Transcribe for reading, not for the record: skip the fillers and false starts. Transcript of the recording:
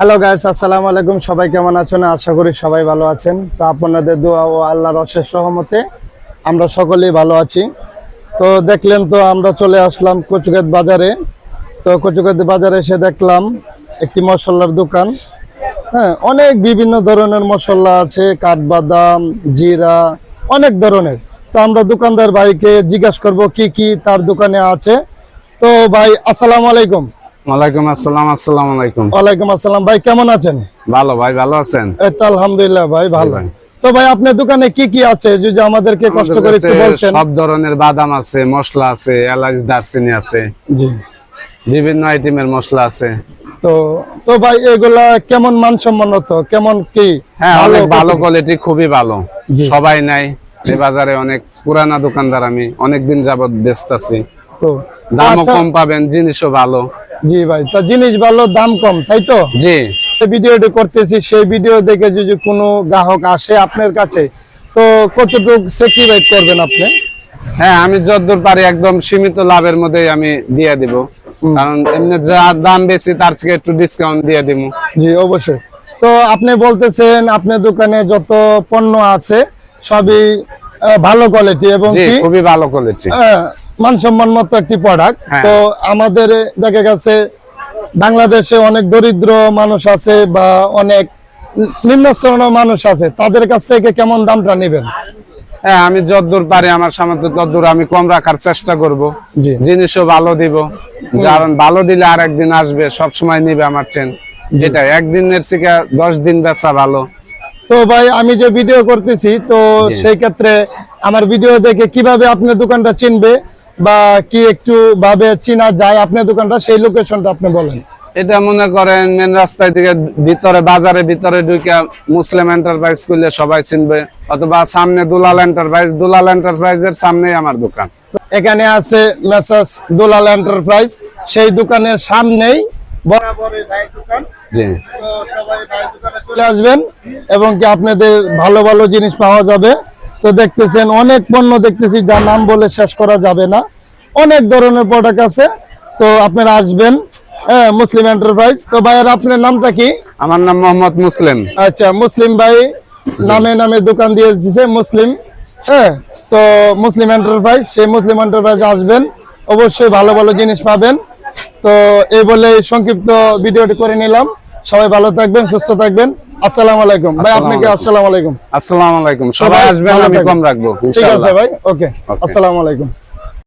Hello guys, আসসালামু আলাইকুম। সবাই কেমন আছেন? আশা করি সবাই ভালো আছেন। তো আপনাদের দোয়া ও আল্লাহর অশেষ রহমতে আমরা সকলেই ভালো আছি। তো দেখলেন তো আমরা চলে আসলাম কচুক্ষেত বাজারে। তো কচুক্ষেত বাজারে এসে দেখলাম একটি মশলার দোকান। হ্যাঁ, অনেক বিভিন্ন ধরনের মশলা আছে, কাঠবাদাম, জিরা, অনেক ধরনের। তো আমরা দোকানদার ভাইকে জিজ্ঞাসা করব কি কি তার দোকানে আছে। তো ভাই আসসালামু আলাইকুম। ওয়ালাইকুম আসসালাম। আসসালামু আলাইকুম। ওয়ালাইকুম আসসালাম। ভাই কেমন আছেন? ভালো ভাই, ভালো আছেন? এই তো আলহামদুলিল্লাহ ভাই ভালো। তো ভাই আপনার দোকানে কি কি আছে যদি আমাদেরকে কষ্ট করে একটু বলতেন। সব ধরনের বাদাম আছে, মশলা আছে, এলাচ, দারচিনি আছে, জি, বিভিন্ন আইটেমের মশলা আছে। তো তো ভাই এগুলা কেমন মানসম্মত, কেমন কি? হ্যাঁ, অনেক ভালো কোয়ালিটি, খুবই ভালো। জি। সবাই নাই এই বাজারে, অনেক পুরানা দোকানদার, আমি অনেকদিন যাবত ব্যস্ত আছি। তো দামও আচ্ছা, কম পাবেন, জিনিসও ভালো। জি ভাই, তো জিনিস ভালো, দাম কম, তাই তো? জি, ভিডিওটি করতেছি, সেই ভিডিও দেখে যদি কোনো গ্রাহক আসে আপনার কাছে, তো কতটুকু স্যাক্রিফাইস করবেন আপনি? হ্যাঁ, আমি যতদূর পারি একদম সীমিত লাভের মধ্যেই আমি দিয়ে দিব, কারণ এমনি যা দাম বেশি তার থেকে একটু ডিসকাউন্ট দিয়ে দিব। জি অবশ্যই। তো আপনি বলতেছেন আপনার দোকানে যত পণ্য আছে সবই ভালো কোয়ালিটি এবং জি, কি খুবই ভালো কোয়ালিটি, মানসম্মত একটি প্রোডাক্ট। হ্যাঁ। তো আমাদের দেখা গেছে বাংলাদেশে অনেক দরিদ্র মানুষ আছে বা অনেক নিম্ন শ্রেণীর মানুষ আছে, তাদের কাছ থেকে কেমন দামটা নেবেন? হ্যাঁ, আমি যতদূর পারি আমার সামর্থ্য ততদূর আমি কম রাখার চেষ্টা করব। জি, জিনিসও ভালো দিব, কারণ ভালো দিলে আর একদিন আসবে, সব সময় নিবে আমার ট্রেন। যেটা একদিনের থেকে 10 দিন বেচা ভালো। তো ভাই আমি যে ভিডিও করতেছি, তো জি। সেই ক্ষেত্রে আমার ভিডিও দেখে কিভাবে আপনার দোকানটা চিনবে বা কি একটু ভাবে চিনা যায় আপনার দোকানটা, সেই লোকেশনটা আপনি বলেন। এটা মনে করেন মেন রাস্তায় থেকে ভিতরে, বাজারের ভিতরে ঢুকে মুসলিম এন্টারপ্রাইজ করলে সবাই চিনবে, অথবা সামনে দুলাল এন্টারপ্রাইজ, দুলাল এন্টারপ্রাইজের সামনেই আমার দোকান। এখানে আছে মেসার্স দুলাল এন্টারপ্রাইজ, সেই দোকানের সামনেই বরাবর ভাইয়ের দোকান। জি, তো সবাই ভাইয়ের দোকানে চলে আসবেন এবং কি আপনাদের ভালো ভালো জিনিস পাওয়া যাবে। তো দেখতেছেন অনেক পণ্য দেখতেছি, যার নাম বলে শেষ করা যাবে না, অনেক ধরনের প্রোডাক্ট আছে। তো আপনারা আসবেন, হ্যাঁ, মুসলিম এন্টারপ্রাইজ। তো ভাইয়ের আপনার নামটা কি? আমার নাম মোহাম্মদ মুসলিম। আচ্ছা, মুসলিম ভাই নামে দোকান দিয়ে দিয়েছে মুসলিম। হ্যাঁ, তো মুসলিম এন্টারপ্রাইজ, সেই মুসলিম এন্টারপ্রাইজ আসবেন, অবশ্যই ভালো ভালো জিনিস পাবেন। তো এই বলে সংক্ষিপ্ত ভিডিওটি করে নিলাম। সবাই ভালো থাকবেন, সুস্থ থাকবেন। আসসালামু আলাইকুম ভাই। আপনাকে আসসালামু আলাইকুম। আসসালামু আলাইকুম। সবাই আসবেন, আমি কম রাখবো ঠিক আছে ইনশাআল্লাহ। ভাই, ওকে, আসসালামু আলাইকুম।